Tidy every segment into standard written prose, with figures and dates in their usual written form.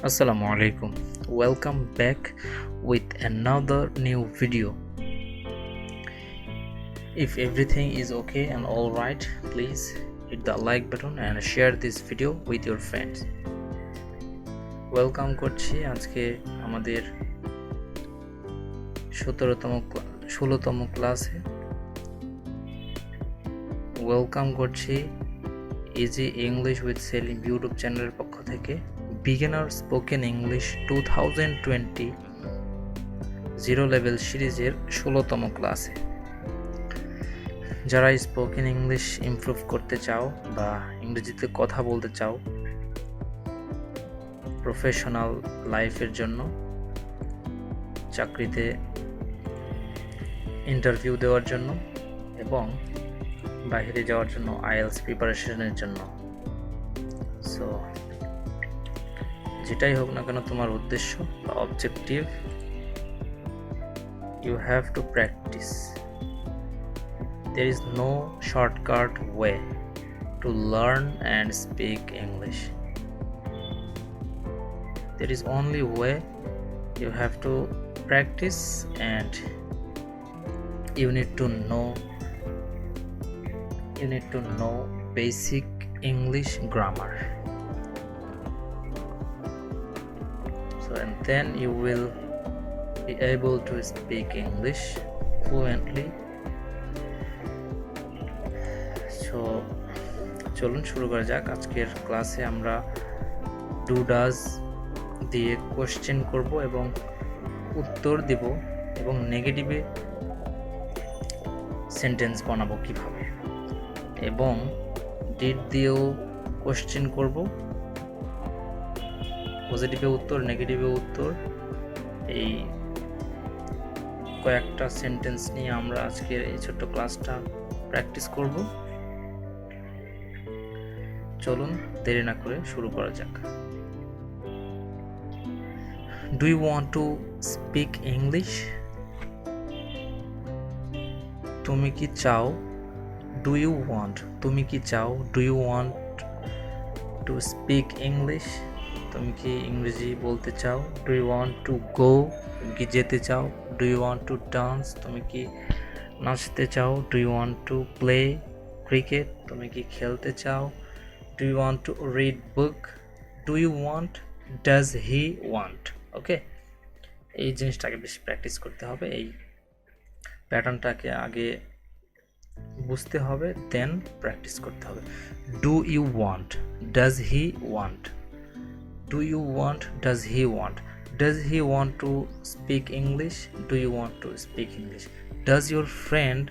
Assalamu alaikum. Welcome back with another new video. If everything is okay and all right, please hit the like button and share this video with your friends. Welcome করছি আজকে আমাদের 16তম ক্লাসে। Welcome করছি easy English with Selim YouTube চ্যানেলের পক্ষ থেকে beginner spoken English 2020 zero level সিরিজের 16তম ক্লাসে। যারা স্পোকেন ইংলিশ ইমপ্রুভ করতে চাও বা ইংরেজিতে কথা বলতে চাও প্রফেশনাল লাইফের জন্য, চাকরিতে ইন্টারভিউ দেওয়ার জন্য এবং বাইরে যাওয়ার জন্য আইএলটিএস প্রিপারেশনের জন্য, সো যেটাই হোক না কেন তোমার উদ্দেশ্য বা objective, you have to practice. There is no shortcut way to learn and speak English. There is only way. You have to practice and you need to know basic English grammar. So and then you will be able to speak English fluently. So চলুন শুরু করা যাক। আজকের ক্লাসে আমরা do does দিয়ে question করব এবং উত্তর দেব এবং নেগেটিভে সেন্টেন্স বানাবো কিভাবে, এবং ডিড দিয়েও কোশ্চেন করব, পজিটিভে উত্তর নেগেটিভে উত্তর, এই কয়েকটা সেন্টেন্স নিয়ে আমরা আজকের এই ছোট্ট ক্লাসটা প্র্যাকটিস করব। চলুন দেরি না করে শুরু করা যাক। Do you want to speak English? তুমি কি চাও? ডু ইউ ওয়ান্ট, তুমি কি চাও? Do you want to speak English? তুমি কি ইংরেজি বলতে চাও? Do you want to go, তুমি কি যেতে চাও? Do you want to dance, তুমি কি নাচতে চাও? Do you want to play cricket, তুমি কি খেলতে চাও? Do you want to read book? Do you want, does he want. ওকে, এই জিনিসটাকে বেশি প্র্যাকটিস করতে হবে, এই প্যাটার্নটাকে আগে বুঝতে হবে, দেন প্র্যাকটিস করতে হবে। Do you want, does he want. Do you want, does he want? Does he want to speak English? Do you want to speak English? Does your friend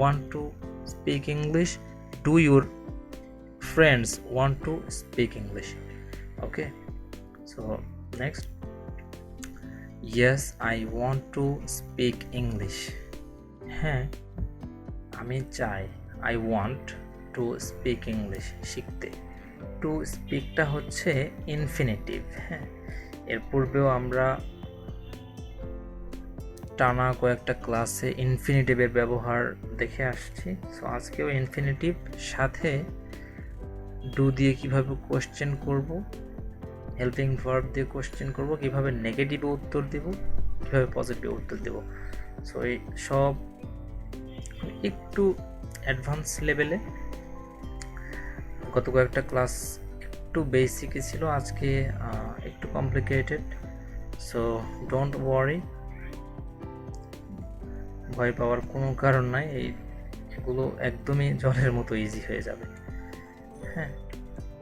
want to speak English? Do your friends want to speak English? Okay, so next. Yes, I want to speak English. হ্যাঁ, আমি চাই, I want to speak English, শিখতে। Two স্পিকটা হচ্ছে infinitive. হ্যাঁ, এর পূর্বেও আমরা টানা কয়েকটা ক্লাসে ইনফিনিটিভের ব্যবহার দেখে আসছি। সো আজকেও ইনফিনিটিভ সাথে ডু দিয়ে কিভাবে কোশ্চেন করব, হেল্পিং ভার্ব দিয়ে কোশ্চেন করব, কিভাবে নেগেটিভে উত্তর দেব, কিভাবে পজিটিভে উত্তর দেব। সো এই সব একটু অ্যাডভান্স লেভেলে। গত কয়েকটা ক্লাস একটু বেসিকই ছিল, আজকে একটু কমপ্লিকেটেড। সো ডোন্ট ওয়ারি, ভয় পাওয়ার কোনো কারণ নাই, এগুলো একদমই জলের মতো ইজি হয়ে যাবে। হ্যাঁ,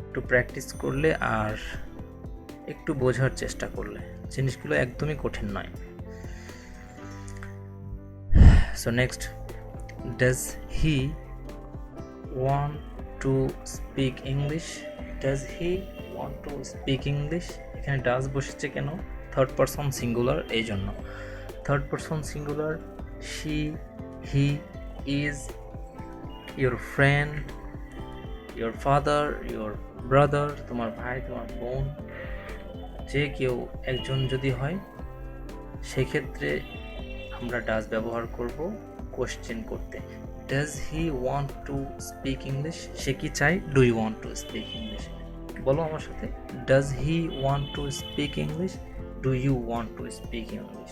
একটু প্র্যাকটিস করলে আর একটু বোঝার চেষ্টা করলে জিনিসগুলো একদমই কঠিন নয়। So next, does he want to speak English? Does he want to speak English? এখানে ডাজ বসেছে কেন? থার্ড পারসন সিঙ্গুলার, এই জন্য third person singular. she, he, is, your friend, your father, your brother, তোমার ভাই, তোমার বোন, যে কেউ একজন যদি হয় সেক্ষেত্রে আমরা ডাজ ব্যবহার করব কোশ্চেন করতে। Does he want to speak English? সে কি চাই? Do you want to speak English? বলো আমার সাথে, does he want to speak English, do you want to speak English?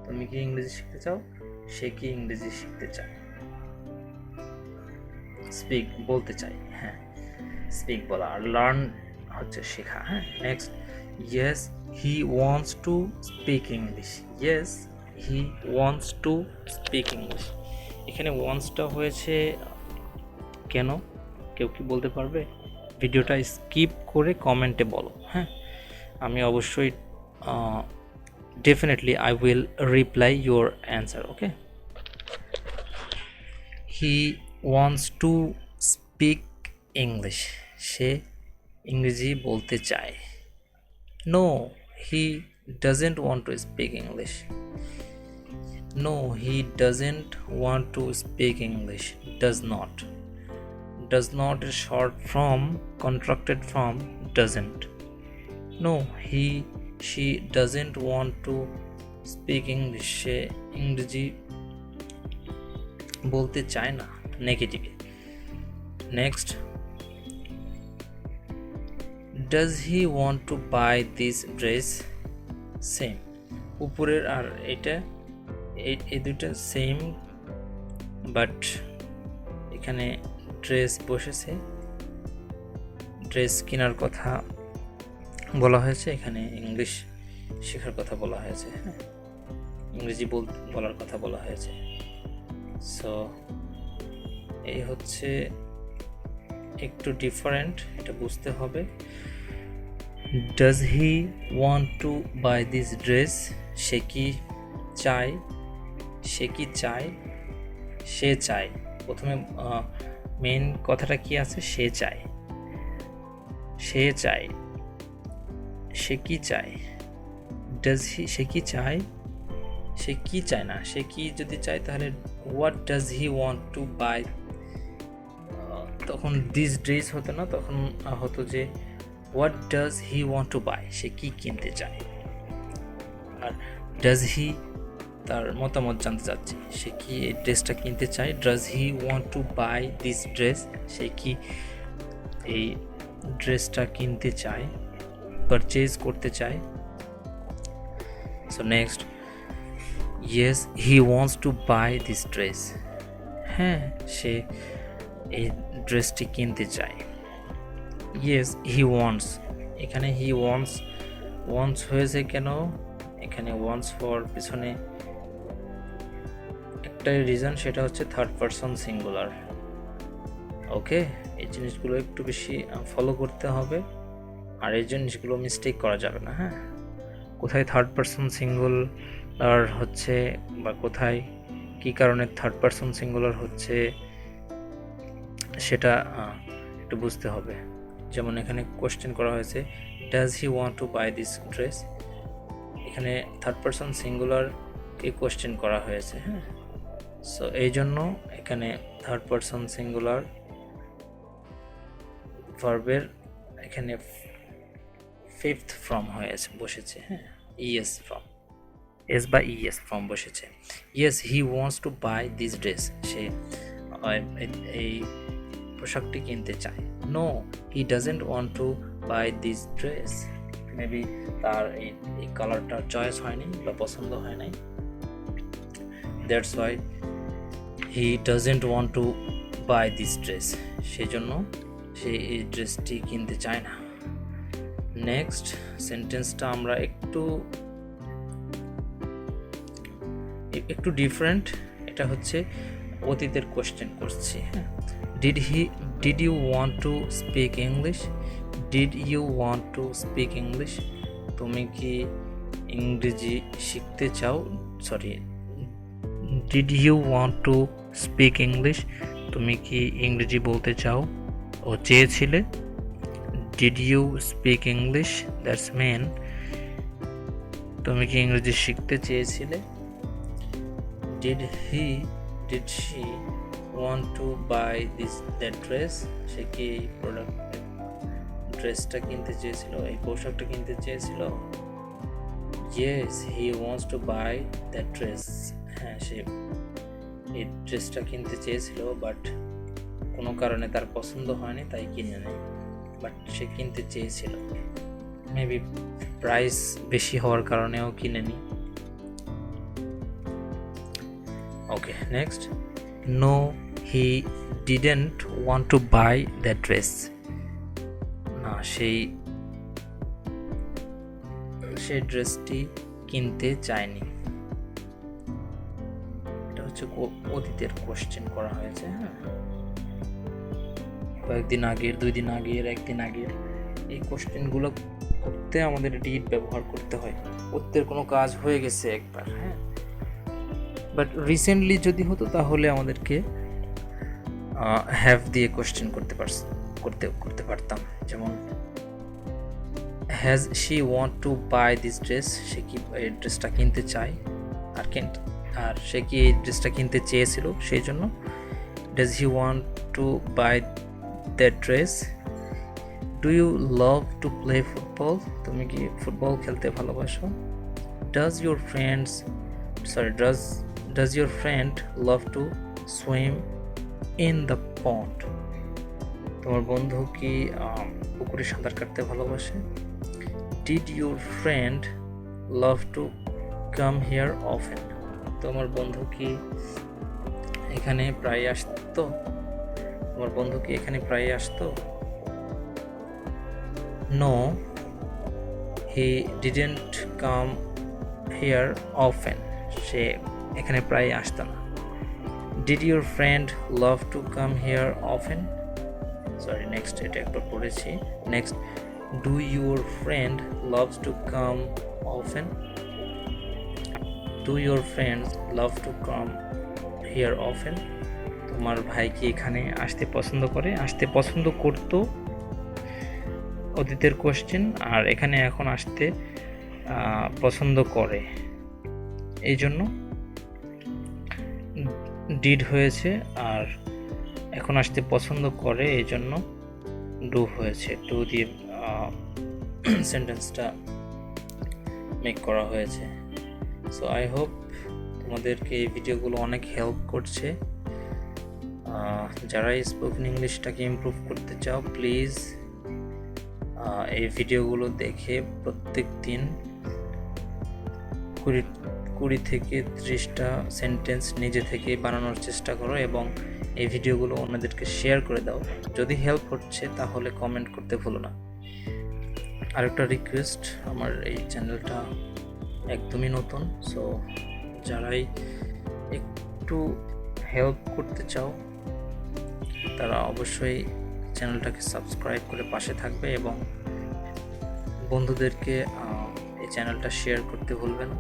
তুমি কি ইংরেজি শিখতে চাও, সে কি ইংরেজি শিখতে চায়? স্পিক বলতে চাই, হ্যাঁ স্পিক বলা, আর লার্ন হচ্ছে শেখা। হ্যাঁ next, yes he wants to speak English, yes he wants to speak English. এখানে ওয়ান্টসটা হয়েছে কেন, কেউ কি বলতে পারবে? ভিডিওটা স্কিপ করে কমেন্টে বলো। হ্যাঁ আমি অবশ্যই definitely I will reply your answer. Okay, he wants to speak English, সে ইংরেজি বলতে চায়। No he doesn't want to speak English, no he doesn't want to speak English. Does not is short from, contracted from doesn't. No, she doesn't want to speak English, সে ইংরেজি বলতে চায় না, নেগেটিভে। Next, does he want to buy this dress? Same, উপরের আর এটা এই দুইটা সেম, বাট এখানে ড্রেস বসেছে, ড্রেস কেনার কথা বলা হয়েছে, এখানে ইংলিশ শেখার কথা বলা হয়েছে। হ্যাঁ ইংরেজি বলার কথা বলা হয়েছে। সো এই হচ্ছে একটু ডিফারেন্ট, এটা বুঝতে হবে। Does he want to buy this dress, সে কি চায়, সে কি চায়, সে চায়। প্রথমে মেন কথাটা কি আছে, সে চায়, সে চায়, সে কি চায়, ডাজ হি, সে কি চায়, সে কি চায় না, সে কি যদি চায় তাহলে what does he want to buy, তখন দিস ড্রেস হতো না, তখন হতো যে what does he want to buy, সে কি কিনতে চায়। আর ডাজ হি তার মতামত জানতে চাচ্ছি, সে কি এই ড্রেসটা কিনতে চায়। Does he want to buy this dress, সে কি এই ড্রেসটা কিনতে চায়, পারচেজ করতে চায়। So next, yes he wants to buy this dress, হ্যাঁ সে এই ড্রেসটি কিনতে চায়। ইয়েস হি ওয়ান্টস, এখানে হি ওয়ান্টস হয়েছে কেন, এখানে ওয়ান্টস ফর পিছনে একটাই রিজন, সেটা হচ্ছে থার্ড পারসন সিঙ্গুলার। ওকে, এই জিনিসগুলো একটু বেশি ফলো করতে হবে, আর এই জিনিসগুলো মিস্টেক করা যাবে না। হ্যাঁ কোথায় থার্ড পারসন সিঙ্গুলার হচ্ছে বা কোথায় কি কারণে থার্ড পারসন সিঙ্গুলার হচ্ছে সেটা একটু বুঝতে হবে। যেমন এখানে কোয়েশ্চেন করা হয়েছে, does he want to buy this dress, এখানে থার্ড পারসন সিঙ্গুলারকে কোয়েশ্চেন করা হয়েছে। হ্যাঁ সো এই জন্য এখানে থার্ড পারসন সিঙ্গুলার ভার্বের এখানে ফিফথ ফর্ম হয়েছে বসেছে। হ্যাঁ ইএস ফর্ম, এস বা ইএস ফর্ম বসেছে। Yes he wants to buy this dress, সে এই পোশাকটি কিনতে চায়। No he doesn't want to buy this dress, maybe তার এই কালারটার চয়েস হয়নি বা পছন্দ হয় নাই, that's why he doesn't want to buy this dress, সেই জন্য সে এই ড্রেসটি কিনতে চায় না। নেক্সট সেন্টেন্সটা আমরা একটু ডিফারেন্ট, এটা হচ্ছে অতীতের কোশ্চেন করছি। হ্যাঁ did you want to speak English, did you want to speak English, তুমি কি ইংরেজি শিখতে চাও, sorry did you want to speak English, তুমি কি ইংরেজি বলতে চাও ও চেয়েছিলে। Did you speak English, that's mean তুমি কি ইংরেজি শিখতে চেয়েছিলে। Did she want to buy that dress, সে কি এই ড্রেসটা কিনতে চেয়েছিল, এই পোশাকটা কিনতে চেয়েছিল। Yes he wants to buy that dress, হ্যাঁ সে এই ড্রেসটা কিনতে চেয়েছিল, বাট কোনো কারণে তার পছন্দ হয়নি তাই কিনে নেয়। বাট সে কিনতে চেয়েছিল, মেবি প্রাইস বেশি হওয়ার কারণেও কিনেনি। Okay, next, no he didn't want to buy that dress. না, সেই ড্রেসটি কিনতে চায়নি। এটা হচ্ছে অতীতের কোশ্চেন করা হয়েছে। হ্যাঁ, কয়েকদিন আগের, 2 দিন আগের, 1 দিন আগের, এই কোশ্চেনগুলো করতে আমাদের ডিড ব্যবহার করতে হয়। অতীতের কোনো কাজ হয়ে গেছে একবার, হ্যাঁ, বাট রিসেন্টলি যদি হতো তাহলে আমাদেরকে হ্যাভ দিয়ে কোশ্চেন করতে পারতাম। যেমন has she want to buy this dress, সে কি এই ড্রেসটা কিনতে চায়, আর সে কি এই ড্রেসটা কিনতে চেয়েছিল, সেই জন্য does he want to buy that dress. Do you love to play football, তুমি কি ফুটবল খেলতে ভালোবাসো। Does your friend love to swim in the pond, তোমার বন্ধু কি পুকুরে সাঁতার কাটতে ভালোবাসে। Did your friend love to come here often, তোমার বন্ধু কি এখানে প্রায় আসতো, no he didn't come here often, সে এখানে প্রায় আসতো না। Did your friend love to come here often, sorry next, এটা একবার পড়েছি। Next, do your friend loves to come often, do your friends love to come here often, তোমার ভাই কি এখানে আসতে পছন্দ করতো, অতীতের কোশ্চেন, আর এখানে এখন আসতে পছন্দ করে, এই জন্য ডিড হয়েছে, আর এখন আসতে পছন্দ করে এই জন্য ডু হয়েছে। ডু দিয়ে সেন্টেন্সটা মেক করা হয়েছে। সো আই হোপ তোমাদেরকে এই ভিডিওগুলো অনেক হেল্প করছে। যারা স্পোকেন ইংলিশটাকে ইমপ্রুভ করতে চাও, প্লিজ এই ভিডিওগুলো দেখে প্রত্যেক দিন 20 থেকে 30টা সেন্টেন্স নিজে থেকে বানানোর চেষ্টা করো, এবং এই ভিডিওগুলো অন্যদেরকে শেয়ার করে দাও। যদি হেল্প হচ্ছে তাহলে কমেন্ট করতে ভুলো না। আরেকটা রিকোয়েস্ট, আমার এই চ্যানেলটা একদমই নতুন, সো যারাই একটু হেল্প করতে চাও তারা অবশ্যই চ্যানেলটাকে সাবস্ক্রাইব করে পাশে থাকবে, এবং বন্ধুদেরকে এই চ্যানেলটা শেয়ার করতে ভুলবে না।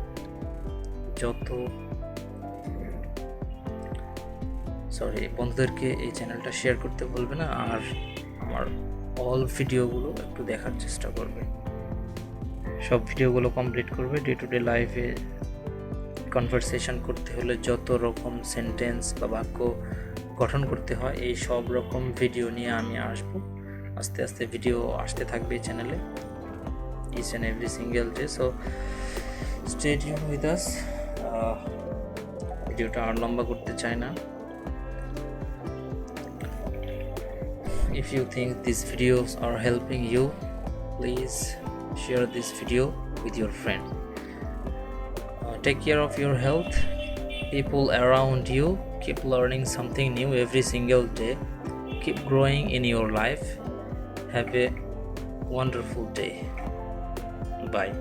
বন্ধুদেরকে এই চ্যানেলটা শেয়ার করতে ভুলবে না, আর আমার অল ভিডিওগুলো একটু দেখার চেষ্টা করবে, সব ভিডিওগুলো কমপ্লিট করবে। ডে টু ডে লাইফে কনভারসেশন করতে হলে যত রকম সেন্টেন্স বা বাক্য গঠন করতে হয়, এই সব রকম ভিডিও নিয়ে আমি আসবো। আস্তে আস্তে ভিডিও আসতে থাকবে এই চ্যানেলে, each and every single day, so stay tuned with us. ভিডিওটা আর লম্বা করতে চাই না। If you think these videos are helping you, please share this video with your friend. Take care of your health, people around you, keep learning something new every single day, keep growing in your life. Have a wonderful day. Bye.